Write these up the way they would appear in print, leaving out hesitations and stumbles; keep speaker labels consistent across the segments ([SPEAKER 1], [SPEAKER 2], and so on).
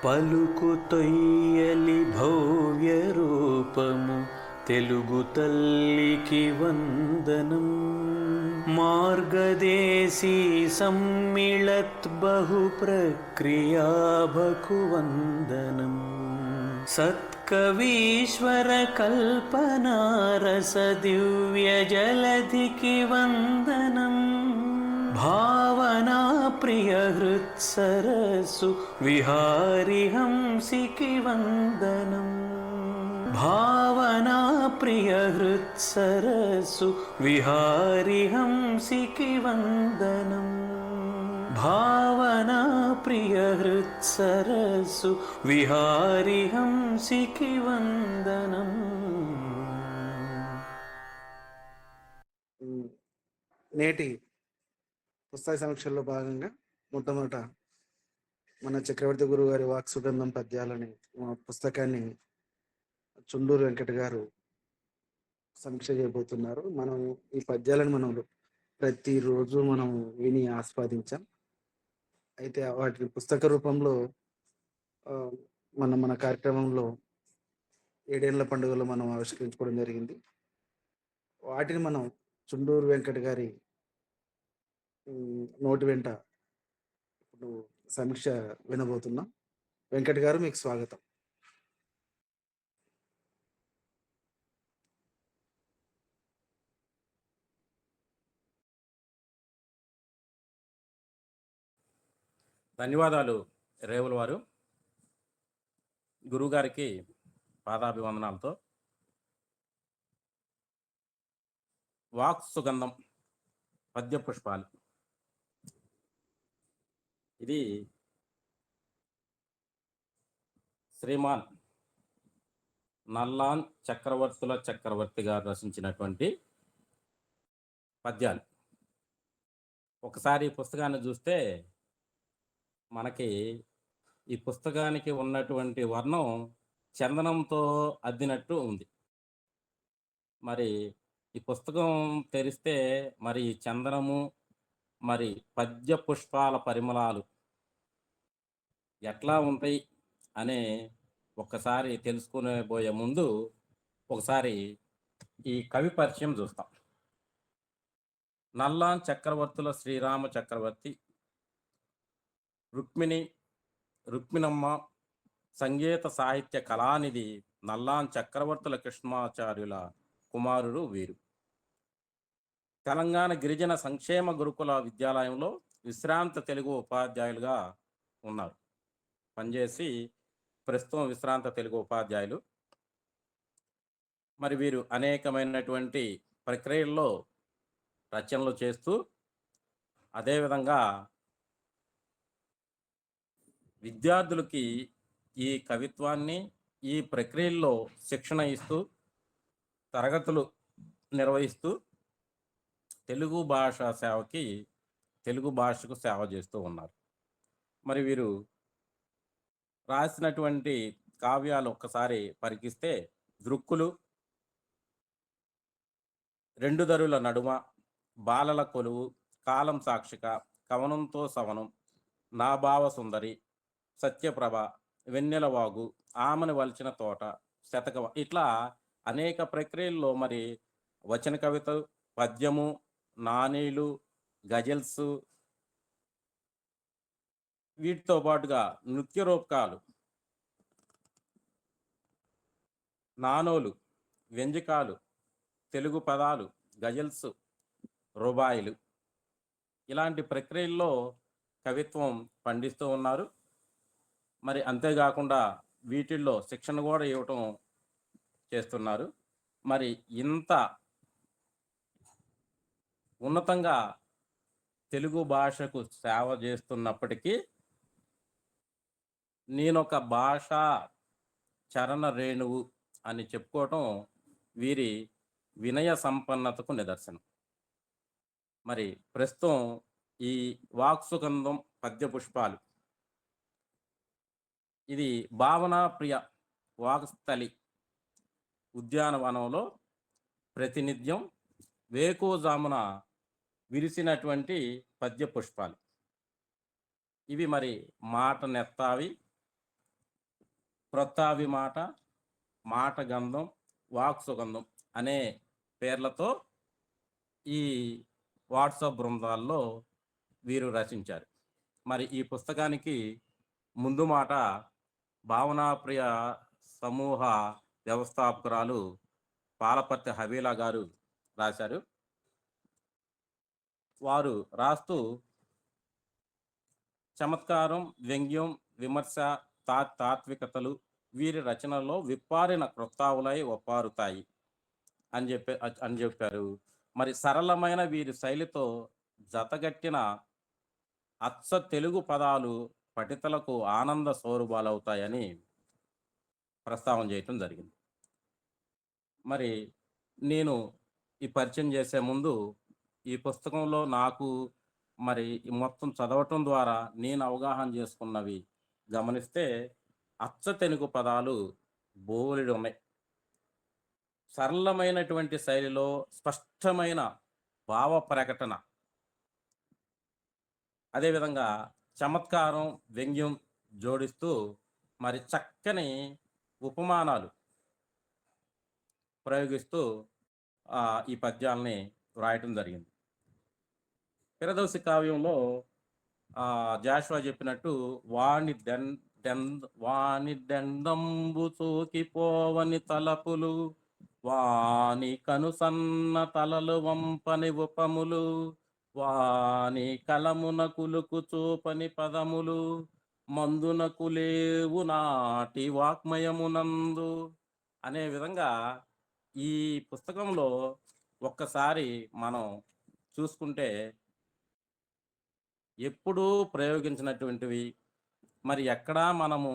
[SPEAKER 1] పలుకు తొయ్యలి భవ్య రూపము తెలుగు తల్లికి వందనం. మార్గదేశీ సమ్మిళత్ బహు ప్రక్రియాభకు వందనం. సత్కవీశ్వర కల్పనారస దివ్య జలధికి వందనం. భావనా ప్రియ హృత్సరసు విహారి హంసికి వందనం. భావనా ప్రియ హృత్సరసు విహారి హంసికి వందనం. భావనా ప్రియ హృత్సరసు విహారి హంసికి వందనం.
[SPEAKER 2] నేటి పుస్తక సమీక్షల్లో భాగంగా మొట్టమొదట మన చక్రవర్తి గురువు గారి వాక్ సుగంధం పద్యాలని పుస్తకాన్ని చుండూరు వెంకట గారు సమీక్ష చేయబోతున్నారు. మనం ఈ పద్యాలను మనం ప్రతిరోజు మనం విని ఆస్వాదించాం. అయితే వాటిని పుస్తక రూపంలో మన కార్యక్రమంలో 7 ఏళ్ల పండుగలో మనం ఆవిష్కరించుకోవడం జరిగింది. వాటిని మనం చుండూరు వెంకట గారి నోటి వెంట ఇప్పుడు సమీక్ష వినబోతున్నాం. వెంకట గారు, మీకు స్వాగతం.
[SPEAKER 3] ధన్యవాదాలు రేవుల వారు. గురువుగారికి పాదాభివందనాలతో వాక్ సుగంధం పద్య పుష్పాలు, ఇది శ్రీమాన్ నల్లాన్ చక్రవర్తుల చక్రవర్తి గారు రచించినటువంటి పద్యాలు. ఒకసారి ఈ పుస్తకాన్ని చూస్తే మనకి ఈ పుస్తకానికి ఉన్నటువంటి వర్ణం చందనంతో అద్దినట్టు ఉంది. మరి ఈ పుస్తకం తెరిస్తే మరి చందనము, మరి పద్య పుష్పాల పరిమళాలు ఎట్లా ఉంటాయి అనే ఒక్కసారి తెలుసుకునేబోయే ముందు ఒకసారి ఈ కవి పరిచయం చూస్తాం. నల్లాన్ చక్రవర్తుల శ్రీరామ చక్రవర్తి, రుక్మిణమ్మ సంగీత సాహిత్య కళానిధి నల్లాన్ చక్రవర్తుల కృష్ణమాచార్యుల కుమారుడు వీరు. తెలంగాణ గిరిజన సంక్షేమ గురుకుల విద్యాలయంలో విశ్రాంత తెలుగు ఉపాధ్యాయులుగా ఉన్నారు. పనిచేసి ప్రస్తుతం విశ్రాంత తెలుగు ఉపాధ్యాయులు. మరి వీరు అనేకమైనటువంటి ప్రక్రియల్లో రచనలు చేస్తూ అదేవిధంగా విద్యార్థులకి ఈ కవిత్వాన్ని ఈ ప్రక్రియల్లో శిక్షణ ఇస్తూ తరగతులు నిర్వహిస్తూ తెలుగు భాషకు సేవ చేస్తూ ఉన్నారు. మరి వీరు రాసినటువంటి కావ్యాలు ఒక్కసారి పరికిస్తే దృక్కులు, రెండు దరుల నడుమ, బాలల కొలువు, కాలం సాక్షిక, కవనంతో సవనం, నా భావ సుందరి, సత్యప్రభ, వెన్నెలవాగు, ఆమెను వల్చిన తోట, శతక, ఇట్లా అనేక ప్రక్రియల్లో మరి వచన కవిత, పద్యము, నానీలు, గజల్స్, వీటితో పాటుగా నృత్య రూపకాలు, నానోలు, వ్యంజకాలు, తెలుగు పదాలు, గజల్స్, రుబాయిలు, ఇలాంటి ప్రక్రియల్లో కవిత్వం పండిస్తూ ఉన్నారు. మరి అంతేకాకుండా వీటిల్లో శిక్షణ కూడా ఇవ్వటం చేస్తున్నారు. మరి ఇంత ఉన్నతంగా తెలుగు భాషకు సేవ చేస్తున్నప్పటికీ నేనొక భాషా చరణ రేణువు అని చెప్పుకోవటం వీరి వినయ సంపన్నతకు నిదర్శనం. మరి ప్రస్తుతం ఈ వాక్సుగంధం పద్య పుష్పాలు, ఇది భావనా ప్రియ వాక్స్థలి ఉద్యానవనంలో ప్రతినిత్యం వేకోజామున విరిసినటువంటి పద్య పుష్పాలు. ఇవి మరి మాట నెత్తావి, క్రొత్తావి మాట, మాట గంధం, వాక్ సుగంధం అనే పేర్లతో ఈ వాట్సాప్ బృందాల్లో వీరు రచించారు. మరి ఈ పుస్తకానికి ముందు మాట భావనాప్రియ సమూహ వ్యవస్థాపకురాలు పాలపర్తి హవీలా గారు రాశారు. వారు రాస్తూ చమత్కారం, వ్యంగ్యం, విమర్శ, తాత్వికతలు వీరి రచనలో విప్పారిన క్రొత్తావులై ఒప్పారుతాయి అని చెప్పారు. మరి సరళమైన వీరి శైలితో జతగట్టిన అచ్చ తెలుగు పదాలు పఠితలకు ఆనంద సౌరభాలవుతాయని ప్రస్తావన చేయటం జరిగింది. మరి నేను ఈ పరిచయం చేసే ముందు ఈ పుస్తకంలో నాకు మరి మొత్తం చదవటం ద్వారా నేను అవగాహన చేసుకున్నవి గమనిస్తే అచ్చ తెలుగు పదాలు బోలెడు ఉన్నాయి. సరళమైనటువంటి శైలిలో స్పష్టమైన భావ ప్రకటన, అదేవిధంగా చమత్కారం, వ్యంగ్యం జోడిస్తూ మరి చక్కని ఉపమానాలు ప్రయోగిస్తూ ఈ పద్యాలని వ్రాయటం జరిగింది. పిరదౌసి కావ్యంలో జాషువా చెప్పినట్టు వాని దండంబు సోకిపోవని తలపులు, వాని కనుసన్న తలలు వంపని ఉపములు, వాని కలమున కులుకు చూపని పదములు, మందునకు లేవు నాటి వాక్మయమునందు అనే విధంగా ఈ పుస్తకంలో ఒక్కసారి మనం చూసుకుంటే ఎప్పుడూ ప్రయోగించినటువంటివి, మరి ఎక్కడా మనము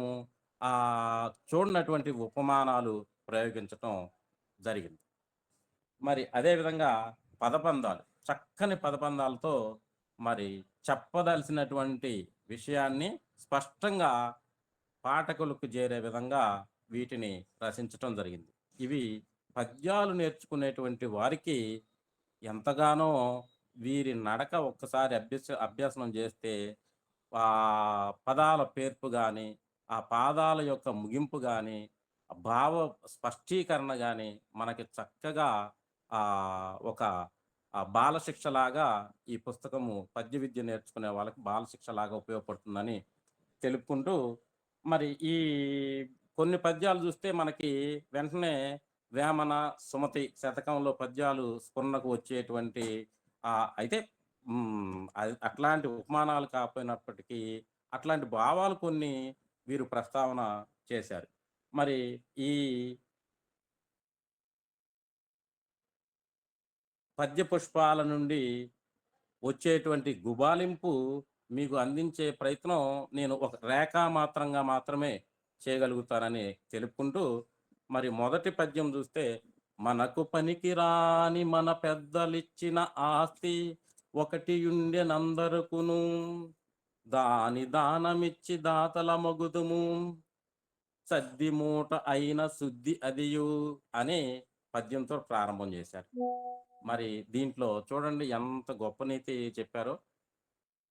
[SPEAKER 3] చూడనటువంటి ఉపమానాలు ప్రయోగించటం జరిగింది. మరి అదేవిధంగా పదబంధాలు, చక్కని పదబంధాలతో మరి చెప్పదలసినటువంటి విషయాన్ని స్పష్టంగా పాఠకులకు చేరే విధంగా వీటిని రచించటం జరిగింది. ఇవి పద్యాలు నేర్చుకునేటువంటి వారికి ఎంతగానో వీరి నడక ఒక్కసారి అభ్యసనం చేస్తే ఆ పదాల పేర్పు కానీ, ఆ పాదాల యొక్క ముగింపు కానీ, భావ స్పష్టీకరణ కానీ మనకి చక్కగా ఒక బాలశిక్షలాగా ఈ పుస్తకము పద్య విద్య నేర్చుకునే వాళ్ళకి బాలశిక్షలాగా ఉపయోగపడుతుందని తెలుపుకుంటూ, మరి ఈ కొన్ని పద్యాలు చూస్తే మనకి వెంటనే వేమన, సుమతి శతకంలో పద్యాలు స్ఫురణకు వచ్చేటువంటి అయితే అట్లాంటి ఉపమానాలు కాకపోయినప్పటికీ అట్లాంటి భావాలు కొన్ని వీరు ప్రస్తావన చేశారు. మరి ఈ పద్య పుష్పాల నుండి వచ్చేటువంటి గుబాలింపు మీకు అందించే ప్రయత్నం నేను ఒక రేఖామాత్రంగా మాత్రమే చేయగలుగుతానని తెలుపుకుంటూ, మరి మొదటి పద్యం చూస్తే, మనకు పనికిరాని మన పెద్దలిచ్చిన ఆస్తి ఒకటి ఉండెనందరకును, దాని దానమిచ్చి దాతల మగుదుము, సద్ది మూట అయిన శుద్ధి అదియు అనే పద్యంతో ప్రారంభం చేశారు. మరి దీంట్లో చూడండి ఎంత గొప్ప నీతి చెప్పారో.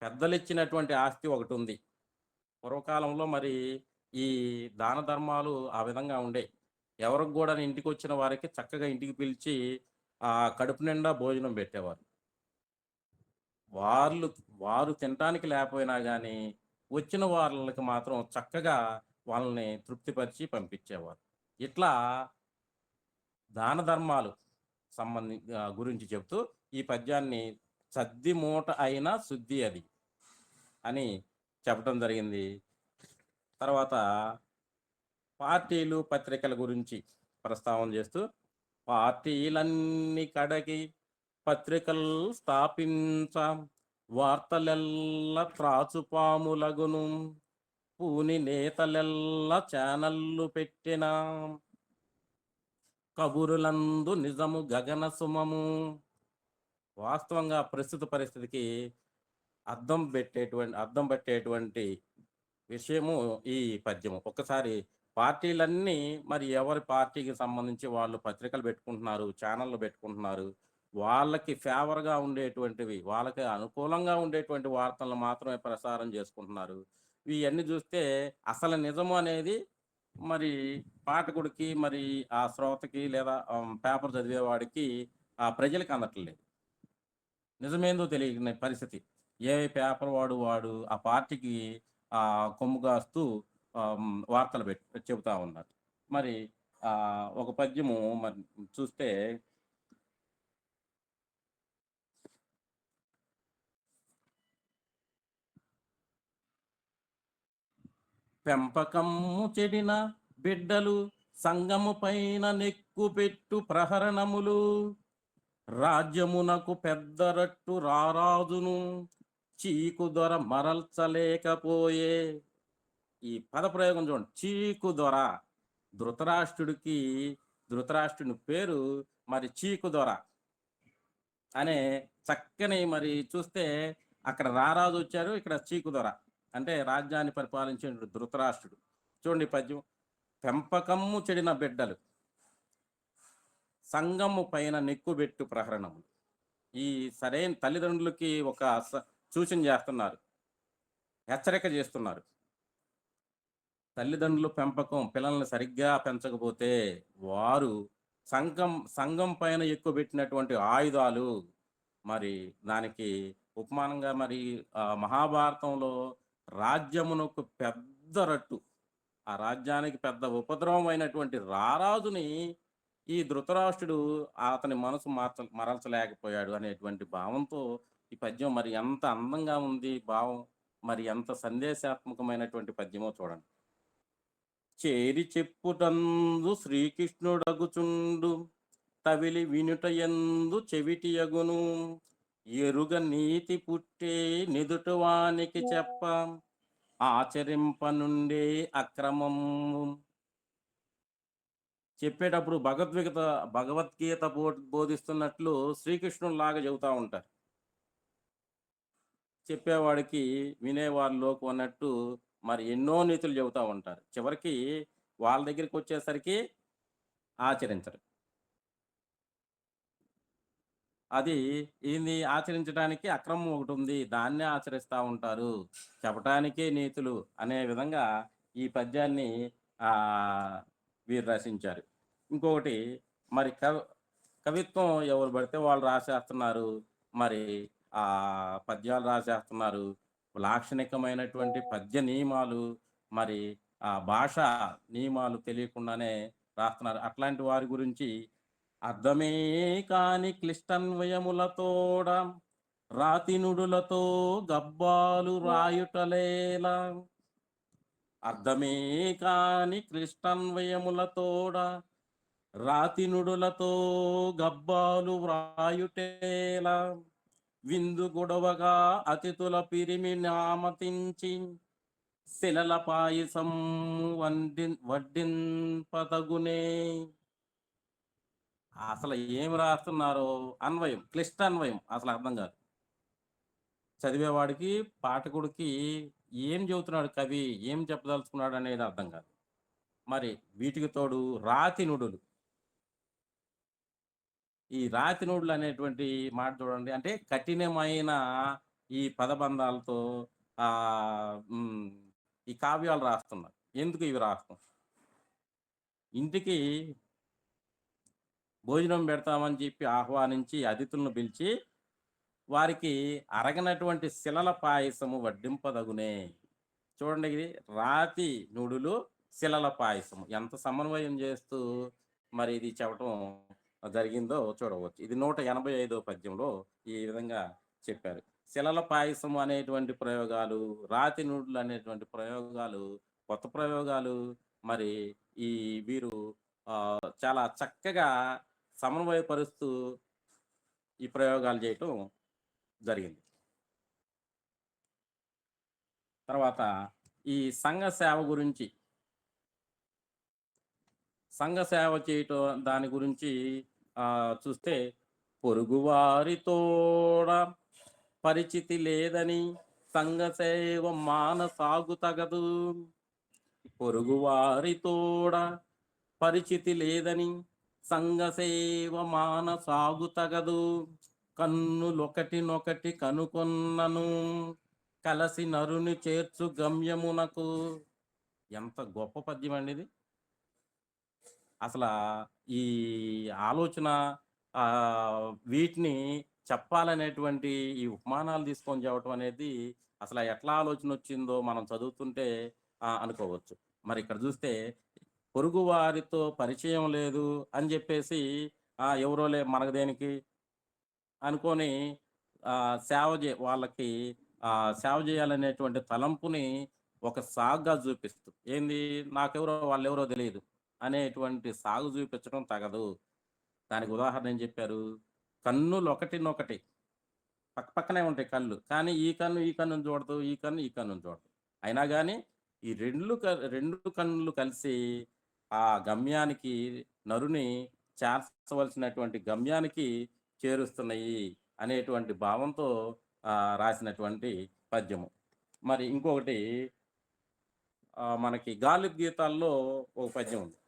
[SPEAKER 3] పెద్దలిచ్చినటువంటి ఆస్తి ఒకటి ఉంది. పూర్వకాలంలో మరి ఈ దాన ధర్మాలు ఆ విధంగా ఉండే. ఎవరికి కూడా ఇంటికి వచ్చిన వారికి చక్కగా ఇంటికి పిలిచి కడుపు నిండా భోజనం పెట్టేవారు. వారు తినటానికి లేకపోయినా కానీ వచ్చిన వాళ్ళకి మాత్రం చక్కగా వాళ్ళని తృప్తిపరిచి పంపించేవారు. ఇట్లా దాన ధర్మాలు గురించి చెప్తూ ఈ పద్యాన్ని సద్ది మూట అయిన శుద్ధి అది అని చెప్పడం జరిగింది. తర్వాత పార్టీలు, పత్రికల గురించి ప్రస్తావన చేస్తూ, పార్టీలన్నీ కడగి పత్రికలు స్థాపించ, వార్తలెల్ల త్రాచుపాములగును, పూని నేతలెల్ల ఛానళ్ళు పెట్టిన, కబురులందు నిజము గగన సుమము. వాస్తవంగా ప్రస్తుత పరిస్థితికి అద్దం పట్టేటువంటి విషయము ఈ పద్యము. ఒక్కసారి పార్టీలన్నీ మరి ఎవరి పార్టీకి సంబంధించి వాళ్ళు పత్రికలు పెట్టుకుంటున్నారు, ఛానళ్ళు పెట్టుకుంటున్నారు. వాళ్ళకి ఫేవర్గా ఉండేటువంటివి, వాళ్ళకి అనుకూలంగా ఉండేటువంటి వార్తలను మాత్రమే ప్రసారం చేసుకుంటున్నారు. ఇవన్నీ చూస్తే అసలు నిజము అనేది మరి పాఠకుడికి మరి ఆ శ్రోతకి లేదా పేపర్ చదివేవాడికి ఆ ప్రజలకి అందట్లేదు. నిజమేందో తెలియని పరిస్థితి. ఏ పేపర్ వాడు ఆ పార్టీకి కొమ్ము కాస్తూ వార్తలు చెబుతా ఉన్నారు. మరి ఒక పద్యము మరి చూస్తే పెంపకము చెడిన బిడ్డలు సంగము పైన నెక్కుపెట్టు ప్రహరణములు రాజ్యమునకు పెద్దరట్టు రారాజును చీకు దొర మరల్చలేకపోయే. ఈ పదప్రయోగం చూడండి, చీకు దొర. ధృతరాష్ట్రుని పేరు మరి చీకు దొర అనే చక్కని మరి చూస్తే అక్కడ రారాజు వచ్చారు, ఇక్కడ చీకు దొర అంటే రాజ్యాన్ని పరిపాలించిన ధృతరాష్ట్రుడు. చూడండి పద్యం, పెంపకమ్ము చెడిన బిడ్డలు సంగము పైన నెక్కుబెట్టు ప్రహరణములు. ఈ సరైన తల్లిదండ్రులకి ఒక సూచన చేస్తున్నారు, హెచ్చరిక చేస్తున్నారు. తల్లిదండ్రుల పెంపకం పిల్లల్ని సరిగ్గా పెంచకపోతే వారు సంఘం పైన ఎక్కువ పెట్టినటువంటి ఆయుధాలు. మరి దానికి ఉపమానంగా మరి మహాభారతంలో రాజ్యమునకు పెద్ద రట్టు, ఆ రాజ్యానికి పెద్ద ఉపద్రవం అయినటువంటి రారాజుని ఈ ధృతరాష్ట్రుడు అతని మనసు మరల్చలేకపోయాడు అనేటువంటి భావంతో ఈ పద్యం మరి ఎంత అందంగా ఉంది భావం, మరి ఎంత సందేశాత్మకమైనటువంటి పద్యమో చూడండి. చేరి చెప్పుటందు శ్రీకృష్ణుడగుచుండు తవిలి వినుటయందు చెవిటియగును ఎరుగ నీతి పుట్టే నిదుటవానికి చెప్ప ఆచరింప నుండే అక్రమము. చెప్పేటప్పుడు భగవద్గీత బోధిస్తున్నట్లు శ్రీకృష్ణుడు లాగా చెబుతూ ఉంటారు. చెప్పేవాడికి వినేవాళ్ళు లోకు అన్నట్టు మరి ఎన్నో నీతులు చెబుతూ ఉంటారు. చివరికి వాళ్ళ దగ్గరికి వచ్చేసరికి ఆచరించరు. అది ఏంది, ఆచరించడానికి అక్రమం ఒకటి ఉంది, దాన్నే ఆచరిస్తూ ఉంటారు, చెప్పటానికే నీతులు అనే విధంగా ఈ పద్యాన్ని వీరు రచించారు. ఇంకొకటి మరి కవిత్వం ఎవరు పడితే వాళ్ళు రాసేస్తున్నారు, మరి ఆ పద్యాలు రాసేస్తున్నారు. లాక్షణికమైనటువంటి పద్య నియమాలు మరి ఆ భాష నియమాలు తెలియకుండానే రాస్తున్నారు. అట్లాంటి వారి గురించి అర్థమే కాని క్లిష్టన్వయములతోడ రాతినుడులతో గబ్బాలు రాయుటలేలా. అర్థమే కాని క్లిష్టన్వయములతోడ రాతినుడులతో గబ్బాలు వ్రాయుటేలా. విందు గొడవగా అతిథుల పిరిమి నామతించి శిలల పాయసం వడ్డింపదగునే. అసలు ఏం రాస్తున్నారో అన్వయం, క్లిష్ట అన్వయం అసలు అర్థం కాదు. చదివేవాడికి పాఠకుడికి ఏం చెబుతున్నాడు కవి, ఏం చెప్పదలుచుకున్నాడు అనేది అర్థం కాదు. మరి వీటికి తోడు రాతి నుడులు. ఈ రాతి నుడులు అనేటువంటి మాట చూడండి, అంటే కఠినమైన ఈ పదబంధాలతో ఈ కావ్యాలు రాస్తున్నారు. ఎందుకు ఇవి రాస్తాం? ఇంటికి భోజనం పెడతామని చెప్పి ఆహ్వానించి అతిథులను పిలిచి వారికి అరగనటువంటి శిలల పాయసము వడ్డింపదగునే. చూడండి, ఇది రాతి నుడులు శిలల పాయసము ఎంత సమన్వయం చేస్తూ మరి ఇది చెప్పడం జరిగిందో చూడవచ్చు. ఇది 185వ పద్యంలో ఈ విధంగా చెప్పారు. శిలల పాయసము అనేటువంటి ప్రయోగాలు, రాతి నుడులు అనేటువంటి ప్రయోగాలు కొత్త ప్రయోగాలు. మరి ఈ వీరు చాలా చక్కగా సమన్వయపరుస్తూ ఈ ప్రయోగాలు చేయటం జరిగింది. తర్వాత ఈ సంఘ సేవ గురించి, సంఘ సేవ చేయటం దాని గురించి చూస్తే, పొరుగువారితోడ పరిచితి లేదని సంఘ సేవ మానసాగు తగదు. పొరుగువారితోడ పరిచితి లేదని సంఘ సేవ మానసాగు తగదు. కన్నులొకటినొకటి కనుకొన్నను కలసి నరుని చేర్చు గమ్యమునకు. ఎంత గొప్ప పద్యం అండి ఇది. అసల ఈ ఆలోచన వీటిని చెప్పాలనేటువంటి ఈ ఉపమానాలు తీసుకొని చెప్పడం అనేది అసలు ఎట్లా ఆలోచన వచ్చిందో మనం చదువుతుంటే అనుకోవచ్చు. మరి ఇక్కడ చూస్తే పొరుగు వారితో పరిచయం లేదు అని చెప్పేసి ఎవరోలే మనకు దేనికి అనుకోని వాళ్ళకి సేవ చేయాలనేటువంటి తలంపుని ఒక సాగ్గా చూపిస్తూ ఏంది నాకెవరో వాళ్ళెవరో తెలియదు అనేటువంటి సాగు చూపించడం తగదు. దానికి ఉదాహరణ ఏం చెప్పారు? కన్నులు ఒకటినొకటి పక్కనే ఉంటాయి కళ్ళు. కానీ ఈ కన్ను ఈ కన్నుని చూడదు, ఈ కన్ను ఈ కన్నుని చూడదు. అయినా గాని ఈ రెండు కన్నులు కలిసి ఆ గమ్యానికి నరుని చేర్చవలసినటువంటి గమ్యానికి చేరుస్తున్నాయి అనేటువంటి భావంతో రాసినటువంటి పద్యము. మరి ఇంకొకటి మనకి గాలిబ్ గీతాల్లో ఒక పద్యం ఉంది.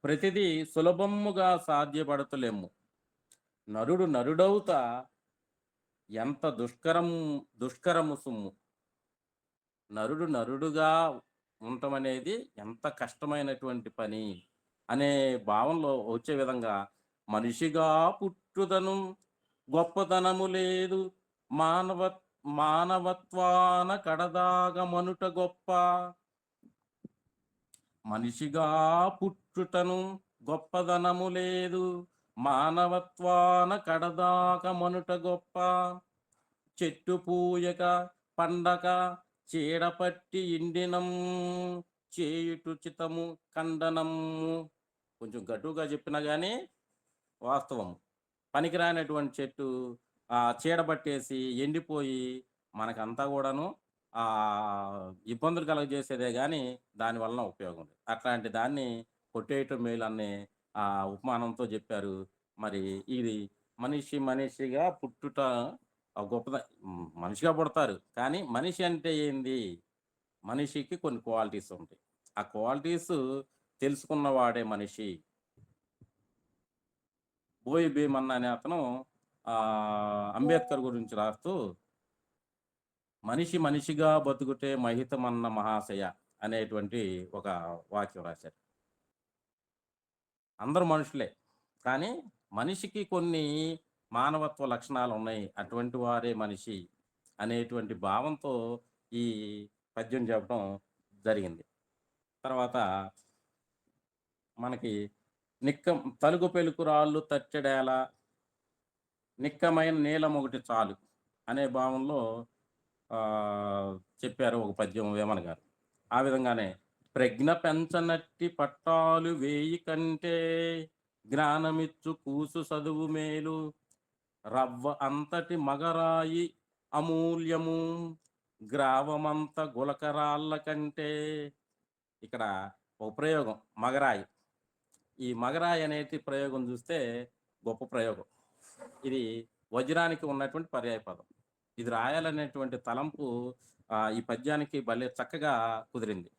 [SPEAKER 3] ప్రతిదీ సులభముగా సాధ్యపడతలేము, నరుడు నరుడవుతా ఎంత దుష్కరము సుమ్ము. నరుడు నరుడుగా ఉండటం అనేది ఎంత కష్టమైనటువంటి పని అనే భావంలో వచ్చే విధంగా మనిషిగా పుట్టుదను గొప్పతనము లేదు, మానవత్వాన కడదాగమనుట గొప్ప. మనిషిగా పుట్టుటను గొప్పదనము లేదు, మానవత్వాన కడదాగమనుట గొప్ప. చెట్టు పూయక పండక చీడపట్టి ఇండినం చేయుటు చితము ఖండనము. కొంచెం గట్టుగా చెప్పినా కానీ వాస్తవం. పనికిరానటువంటి చెట్టు చీడపట్టేసి ఎండిపోయి మనకంతా కూడాను ఇబ్బందులు కలగజేసేదే కానీ దానివల్ల ఉపయోగం లేదు. అట్లాంటి దాన్ని కొట్టేయటం మేలు అనే ఉపమానంతో చెప్పారు. మరి ఇది మనిషిగా పుట్టుట గొప్పద. మనిషిగా పుడతారు కానీ మనిషి అంటే ఏంది? మనిషికి కొన్ని క్వాలిటీస్ ఉంటాయి. ఆ క్వాలిటీస్ తెలుసుకున్నవాడే మనిషి. బోయి భీమన్న అనే అతను అంబేద్కర్ గురించి రాస్తూ మనిషిగా బతుకుటే మహితమన్న మహాశయ అనేటువంటి ఒక వాక్యం రాశారు. అందరూ మనుషులే కానీ మనిషికి కొన్ని మానవత్వ లక్షణాలు ఉన్నాయి, అటువంటి వారే మనిషి అనేటువంటి భావంతో ఈ పద్యం చెప్పడం జరిగింది. తర్వాత మనకి తలుగు పెలుకు రాళ్ళు తట్టెడేల, నిక్కమైన నీలం ఒకటి చాలు అనే భావంలో చెప్పారు ఒక పద్యం వేమన గారు. ఆ విధంగానే ప్రజ్ఞ పెంచనట్టి పట్టాలు వేయి కంటే, జ్ఞానమిచ్చు కూసు చదువు మేలు, రవ్వ అంతటి మగరాయి అమూల్యము, గ్రావమంత గులకరాళ్ళ కంటే. ఇక్కడ ఒక ప్రయోగం మగరాయి. ఈ మగరాయి అనేది ప్రయోగం చూస్తే గొప్ప ప్రయోగం. ఇది వజ్రానికి ఉన్నటువంటి పర్యాయ పదం. ఇది రాయాలనేటువంటి తలంపు ఈ పద్యానికి భలే చక్కగా కుదిరింది.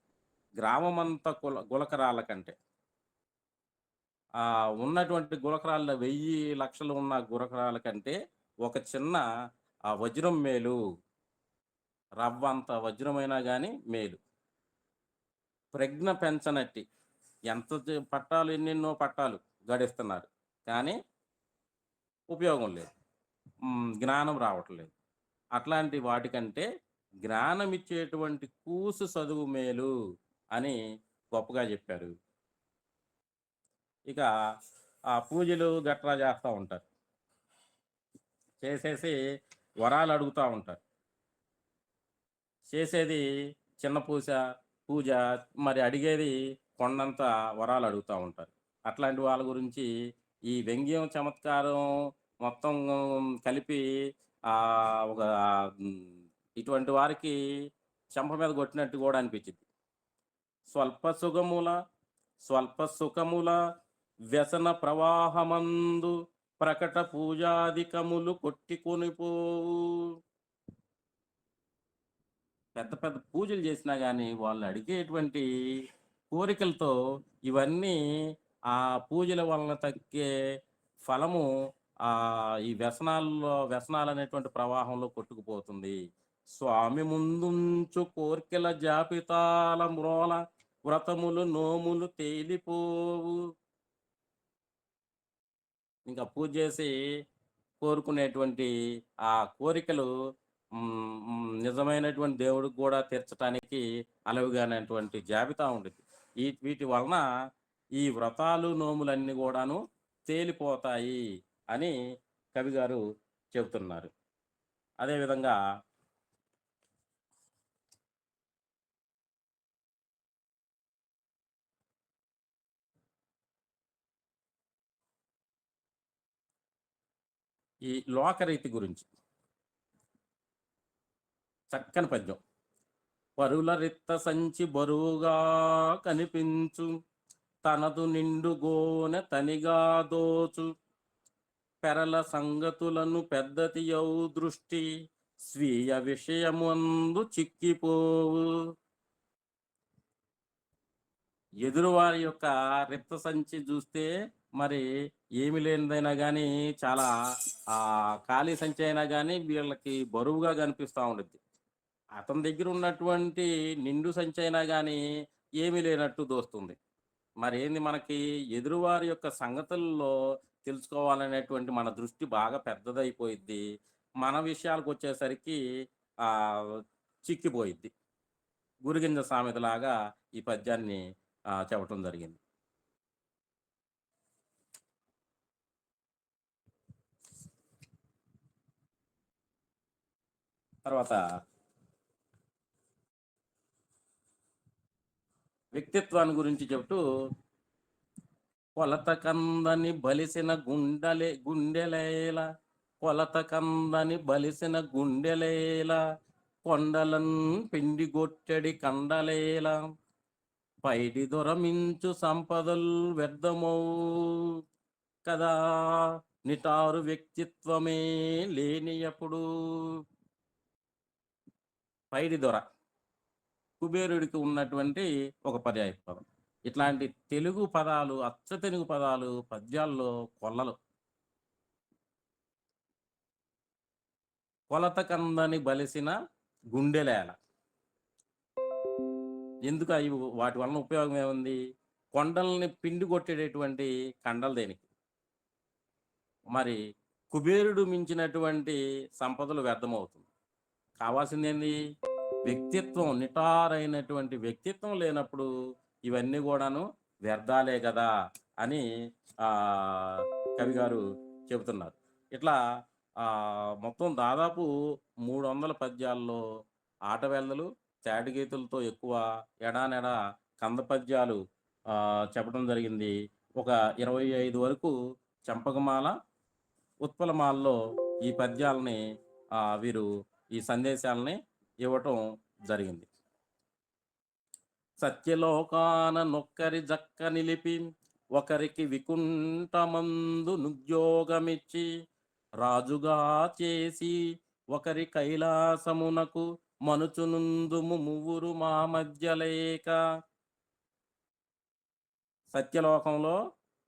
[SPEAKER 3] గ్రామమంత గులకరాళ్ళ కంటే, ఉన్నటువంటి గులకరాళ్ళ 1000 లక్షలు ఉన్న గులకరాల కంటే ఒక చిన్న వజ్రం మేలు. రవ్వంత వజ్రమైనా కానీ మేలు. ప్రజ్ఞ పెంచనట్టి, ఎన్నెన్నో పట్టాలు గడిస్తున్నారు కానీ ఉపయోగం లేదు, జ్ఞానం రావట్లేదు. అట్లాంటి వాటికంటే జ్ఞానం ఇచ్చేటువంటి కూసు చదువు మేలు అని గొప్పగా చెప్పారు. ఇక పూజలు గట్రా చేస్తూ ఉంటారు, చేసేసి వరాలు అడుగుతూ ఉంటారు. చేసేది చిన్న పూజ, మరి అడిగేది కొండంత వరాలు అడుగుతూ ఉంటారు. అట్లాంటి వాళ్ళ గురించి ఈ వ్యంగ్యం చమత్కారం మొత్తం కలిపి ఒక ఇటువంటి వారికి చెంప మీద కొట్టినట్టు కూడా అనిపించింది. స్వల్ప సుఖముల వ్యసన ప్రవాహమందు ప్రకట పూజాధికములు కొట్టికొనిపోవు. పెద్ద పెద్ద పూజలు చేసినా కానీ వాళ్ళు అడిగేటువంటి కోరికలతో ఇవన్నీ ఆ పూజల వలన తగ్గే ఫలము ఈ వ్యసనాలు అనేటువంటి ప్రవాహంలో కొట్టుకుపోతుంది. స్వామి ముందుంచు కోర్కెల జాబితాల మ్రోల వ్రతములు నోములు తేలిపోవు. ఇంకా పూజ చేసి కోరుకునేటువంటి ఆ కోరికలు నిజమైనటువంటి దేవుడికి కూడా తీర్చడానికి అలవిగానటువంటి జాబితా ఉండేది. వీటి వలన ఈ వ్రతాలు నోములన్నీ కూడాను తేలిపోతాయి అని కవి గారు చెబుతున్నారు. అదేవిధంగా ఈ లోకరీతి గురించి చక్కని పద్యం. పరుల రిత్త సంచి బరువుగా కనిపించు, తనదు నిండుగోనె తనిగా దోచు, పెరల సంగతులను పెద్దతియౌ దృష్టి, స్వీయ విషయమందు చిక్కిపోవు. ఎదురువారి యొక్క రిక్త సంచి చూస్తే మరి ఏమి లేనిదైనా కానీ చాలా ఖాళీ సంచి అయినా కానీ వీళ్ళకి బరువుగా కనిపిస్తూ ఉంటుంది. అతని దగ్గర ఉన్నటువంటి నిండు సంచి అయినా కానీ ఏమీ లేనట్టు దోస్తుంది. మరి ఏంది, మనకి ఎదురువారి యొక్క సంగతుల్లో తెలుసుకోవాలనేటువంటి మన దృష్టి బాగా పెద్దదైపోయిద్ది. మన విషయాలకు వచ్చేసరికి చిక్కిపోయిద్ది. గురిగింజ సామెతలాగా ఈ పద్యాన్ని చెప్పటం జరిగింది. తర్వాత వ్యక్తిత్వాన్ని గురించి చెబుతూ, కొలత కందని బలిసిన గుండెలేల, కొలత కందని బలిసిన గుండెలేల, కొండలన్ పిండి గొట్టెడి కండలేల, పైడి దొరమించు సంపదల్ వ్యర్థమౌ కదా, నిటారు వ్యక్తిత్వమే లేనియప్పుడు. పైడి దొర కుబేరుడికి ఉన్నటువంటి ఒక పర్యాయ పదం. ఇట్లాంటి తెలుగు పదాలు, అచ్చ తెలుగు పదాలు పద్యాల్లో కొల్లలు. కొలత కందని బలిసిన గుండెలేల, ఎందుకు అవి, వాటి వలన ఉపయోగం ఏముంది? కొండల్ని పిండి కొట్టేటటువంటి కండలు దేనికి? మరి కుబేరుడు మించినటువంటి సంపదలు వ్యర్థమవుతుంది. కావాల్సింది ఏంది? వ్యక్తిత్వం. నిటారైనటువంటి వ్యక్తిత్వం లేనప్పుడు ఇవన్నీ కూడాను వ్యర్థాలే కదా అని కవి గారు చెబుతున్నారు. ఇట్లా మొత్తం దాదాపు 300 పద్యాల్లో ఆటవేళ్ళలు, చాటిగీతులతో ఎక్కువ, ఎడానెడ కంద పద్యాలు చెప్పడం జరిగింది. ఒక 25 వరకు చంపకమాల, ఉత్పలమాలలో ఈ పద్యాలని వీరు ఈ సందేశాలని ఇవ్వటం జరిగింది. సత్యలోకాన నొక్కరి జక్క నిలిపి, ఒకరికి వికుంఠమందు నుద్యోగమిచ్చి, రాజుగా చేసి ఒకరి కైలాసమునకు మనుచునుందుము మువ్వురు మా మధ్య లేక. సత్యలోకంలో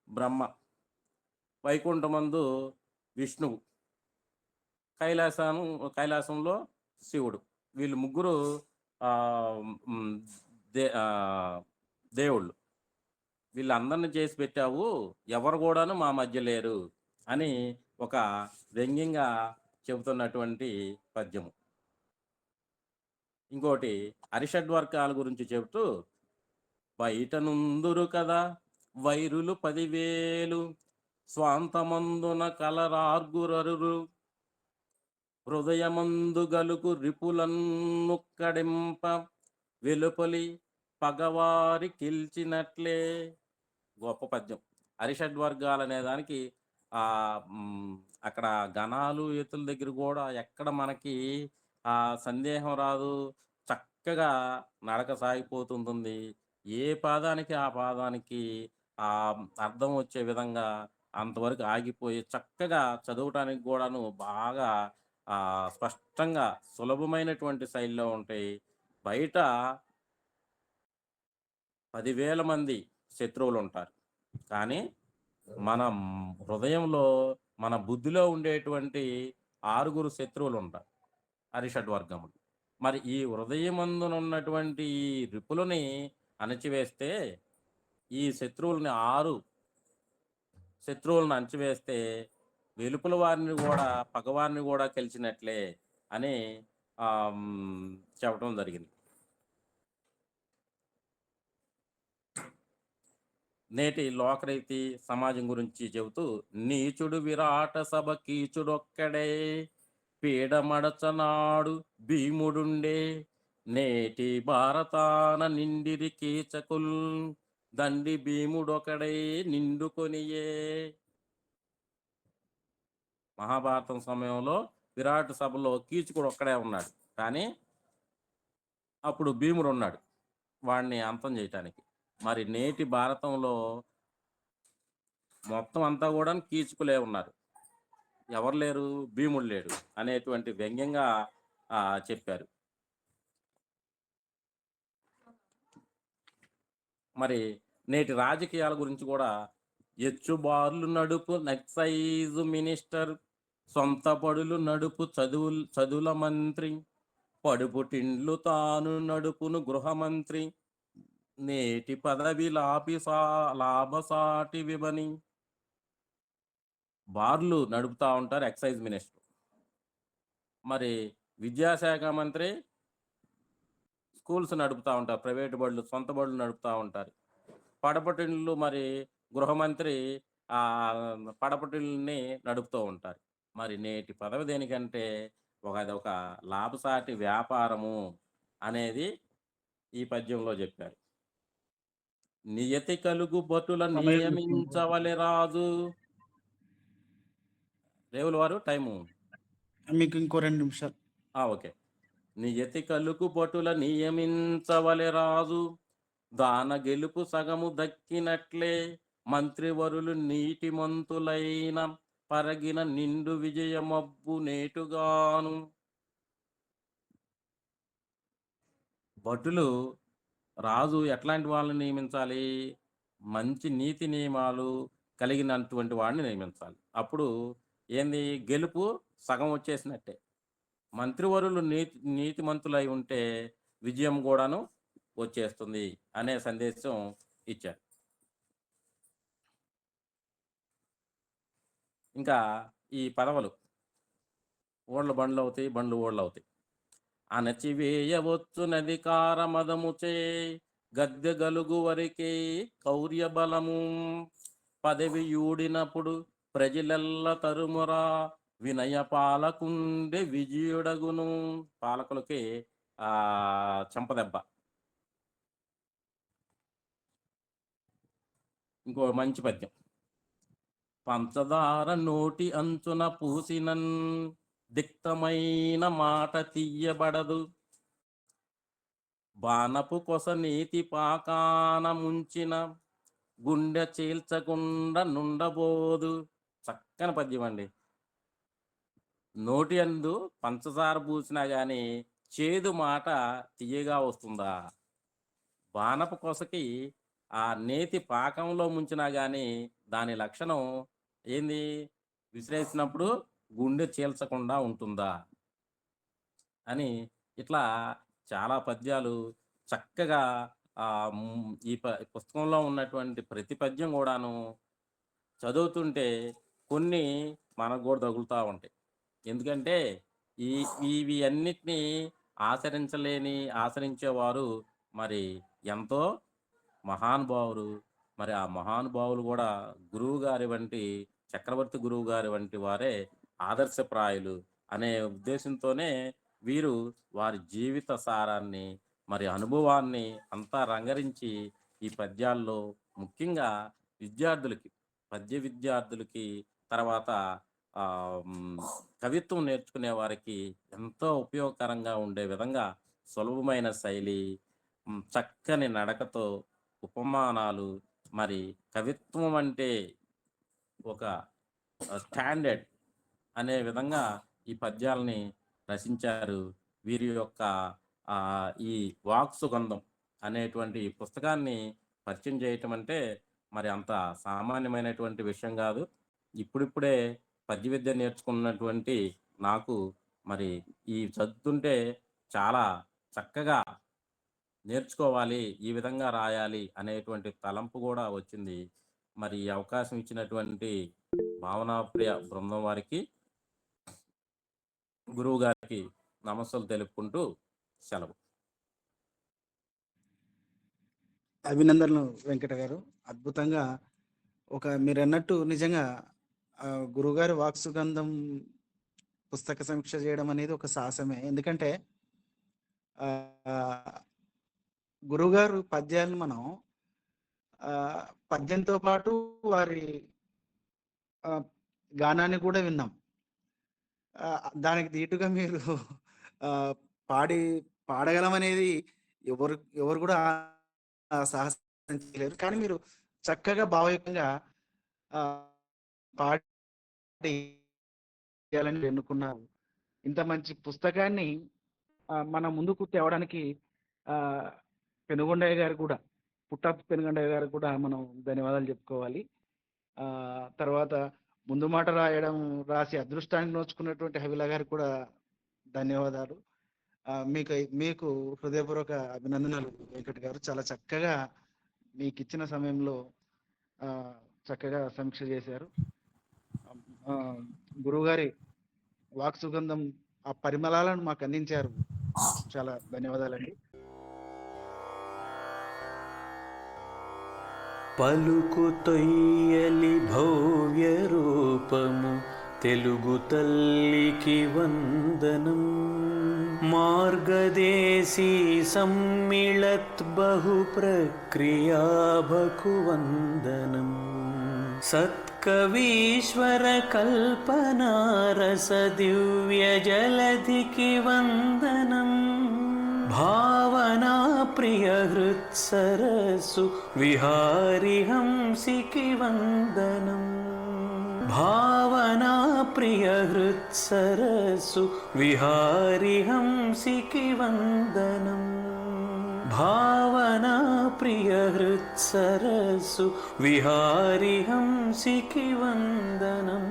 [SPEAKER 3] బ్రహ్మ, వైకుంఠమందు విష్ణువు, కైలాసంలో శివుడు. వీళ్ళు ముగ్గురు దేవుళ్ళు. వీళ్ళందరిని చేసి పెట్టావు, ఎవరు కూడాను మా మధ్య లేరు అని ఒక వ్యంగ్యంగా చెబుతున్నటువంటి పద్యము. ఇంకోటి అరిషడ్వర్గాల గురించి చెబుతూ, బయట నుందురు కదా వైరులు 10,000, స్వాంతమందున కలరార్గురరు, హృదయమందు గలుగు రిపులన్నుక్కడింప, వెలుపలి పగవారి కిల్చినట్లే. గొప్ప పద్యం. అరిషడ్వర్గాలు అనే దానికి అక్కడ గణాలు, ఎత్తుల దగ్గర కూడా ఎక్కడ మనకి సందేహం రాదు. చక్కగా నడక సాగిపోతుంటుంది. ఏ పాదానికి ఆ పాదానికి అర్థం వచ్చే విధంగా అంతవరకు ఆగిపోయి చక్కగా చదవటానికి కూడాను బాగా స్పష్టంగా సులభమైనటువంటి శైలిలో ఉంటాయి. బయట 10,000 మంది శత్రువులు ఉంటారు, కానీ మన హృదయంలో, మన బుద్ధిలో ఉండేటువంటి 6 శత్రువులు ఉంటారు, అరిషడ్వర్గములు. మరి ఈ హృదయమందునున్నటువంటి ఈ రిపులని అణచివేస్తే ఈ శత్రువులను అణచివేస్తే వెలుపల వారిని కూడా పగవారిని కూడా గెలిచినట్లే అని చెప్పడం జరిగింది. నేటి లోకరీతి సమాజం గురించి చెబుతూ, నీచుడు విరాట సభ కీచుడొక్కడే, పీడమడచనాడు భీముడుండే, నేటి భారతాన నిండిరి కీచకుల్, దండి భీముడొకడే నిండుకొనియే. మహాభారతం సమయంలో విరాట్ సభలో కీచకుడు ఒక్కడే ఉన్నాడు, కానీ అప్పుడు భీముడు ఉన్నాడు వాడిని అంతం చేయటానికి. మరి నేటి భారతంలో మొత్తం అంతా కూడా కీచుకులే ఉన్నారు, ఎవరు లేరు, భీముడు లేడు అనేటువంటి వ్యంగ్యంగా చెప్పారు. మరి నేటి రాజకీయాల గురించి కూడా, ఎచ్చుబార్లు నడుపు నక్సైజు మినిస్టర్, సొంత పడులు నడుపు చదువుల మంత్రి, పడుపు టిండ్లు తాను నడుపును గృహమంత్రి, నేటి పదవి లాభసాటి విమని. బార్లు నడుపుతా ఉంటారు ఎక్సైజ్ మినిస్టర్. మరి విద్యాశాఖ మంత్రి స్కూల్స్ నడుపుతూ ఉంటారు, ప్రైవేటు బడులు, సొంత బడులు నడుపుతూ ఉంటారు. పడపటిళ్ళు మరి గృహమంత్రి పడపటిల్ని నడుపుతూ ఉంటారు. మరి నేటి పదవి దేనికంటే అదొక లాభసాటి వ్యాపారము అనేది ఈ పద్యంలో చెప్పారు. నియతి కలుగు బటుల నియమించవలె రాజు. రేవుల వారు టైము
[SPEAKER 2] మీకు ఇంకో 2 నిమిషాలు.
[SPEAKER 3] ఓకే. నియతి కలుగు బటుల నియమించవలె రాజు, దాన గెలుపు సగము దక్కినట్లే, మంత్రివరులు నీటి మంతులైన పరగిన నిండు విజయమబ్బు నేటుగాను. భటులు రాజు ఎట్లాంటి వాళ్ళని నియమించాలి? మంచి నీతి నియమాలు కలిగినటువంటి వాడిని నియమించాలి. అప్పుడు ఏంది, గెలుపు సగం వచ్చేసినట్టే. మంత్రివరులు నీతిమంతులై ఉంటే విజయం కూడాను వచ్చేస్తుంది అనే సందేశం ఇచ్చారు. ఇంకా ఈ పదవులు ఓళ్ళ బండ్లు అవుతాయి, బండ్లు ఓళ్ళు అవుతాయి. అణచివేయవచ్చునధికార మదముచే, గద్దె గలుగు వరకే కౌర్య బలము, పదవి యూడినప్పుడు ప్రజలెల్ల తరుమురా, వినయ పాలకుండే విజయుడగును. పాలకులకి చంపదెబ్బ. ఇంకో మంచి పద్యం. పంచదార నోటి అంచున పూసినన్, దిక్తమైన మాట తీయబడదు, బాణపు కొస నీతి పాకాన ముంచిన, గుండె చీల్చకుండా నుండబోదు. చక్కని పద్యం అండి. నోటి అందు పంచదార పూసినా గాని చేదు మాట తీయగా వస్తుందా? బాణపు కొసకి ఆ నేతి పాకంలో ముంచినా గాని దాని లక్షణం ఏంది, విశ్లేషించినప్పుడు గుండె చీల్చకుండా ఉంటుందా అని. ఇట్లా చాలా పద్యాలు చక్కగా ఈ పుస్తకంలో ఉన్నటువంటి ప్రతి పద్యం కూడాను చదువుతుంటే కొన్ని మనకు కూడా తగులుతూ ఉంటాయి. ఎందుకంటే ఇవి అన్నిటినీ ఆచరించేవారు మరి ఎంతో మహానుభావులు. మరి ఆ మహానుభావులు కూడా గురువు గారి వంటి, చక్రవర్తి గురువు గారి వంటి వారే ఆదర్శప్రాయులు అనే ఉద్దేశంతోనే వీరు వారి జీవిత సారాన్ని మరి అనుభవాన్ని అంతా రంగరించి ఈ పద్యాల్లో ముఖ్యంగా పద్య విద్యార్థులకి, తర్వాత కవిత్వం నేర్చుకునే వారికి ఎంతో ఉపయోగకరంగా ఉండే విధంగా సులభమైన శైలి, చక్కని నడకతో ఉపమానాలు, మరి కవిత్వం అంటే ఒక స్టాండర్డ్ అనే విధంగా ఈ పద్యాలని రచించారు. వీరి యొక్క ఈ వాక్ సుగంధం అనేటువంటి పుస్తకాన్ని పరిచయం చేయటం అంటే మరి అంత సామాన్యమైనటువంటి విషయం కాదు. ఇప్పుడిప్పుడే పద్య విద్య నేర్చుకున్నటువంటి నాకు మరి ఈ చదువుతుంటే చాలా చక్కగా నేర్చుకోవాలి, ఈ విధంగా రాయాలి అనేటువంటి తలంపు కూడా వచ్చింది. మరి ఈ అవకాశం ఇచ్చినటువంటి భావనాప్రియ బృందం వారికి, గురువు గారికి నమస్సులు తెలుపుకుంటూ సెలవు.
[SPEAKER 2] అభినందనలు వెంకట గారు. అద్భుతంగా మీరన్నట్టు నిజంగా గురువుగారి వాక్ సుగంధం పుస్తక సమీక్ష చేయడం అనేది ఒక సాహసమే. ఎందుకంటే గురువుగారు పద్యాలను మనం పద్యంతో పాటు వారి గానాన్ని కూడా విన్నాం. దానికి దీటుగా మీరు పాడగలమనేది ఎవరు ఎవరు కూడా సాహసం చేయలేరు. కానీ మీరు చక్కగా భావయుక్తంగా పాడి ఎన్నుకున్నారు. ఇంత మంచి పుస్తకాన్ని మన ముందుకు తేవడానికి పెనుగొండయ్య గారు కూడా, పుట్టప్ పెనుగొండయ్య గారు కూడా మనం ధన్యవాదాలు చెప్పుకోవాలి. తర్వాత ముందు మాట రాసి అదృష్టాన్ని నోచుకున్నటువంటి హవిల గారు కూడా ధన్యవాదాలు. మీకు హృదయపూర్వక అభినందనలు వెంకట్ గారు. చాలా చక్కగా మీకు ఇచ్చిన సమయంలో చక్కగా సమీక్ష చేశారు. గురువుగారి వాక్ సుగంధం ఆ పరిమళాలను మాకు అందించారు. చాలా ధన్యవాదాలండి.
[SPEAKER 1] పలుకు తొయ్యలి భవ్య రూపము తెలుగు తల్లికి వందనం. మార్గదేశీ సమ్మిళత్ బహు ప్రక్రియాభకు వందనం. సత్కవీశ్వర కల్పనారస దివ్య జలధికి వందనం. భావనా ప్రియ హృత్సరసు విహారి హంసికి వందనం. భావనా ప్రియ హృత్సరసు విహారి హంసికి వందనం. భావనా ప్రియ హృత్సరసు విహారి హంసికి వందనం.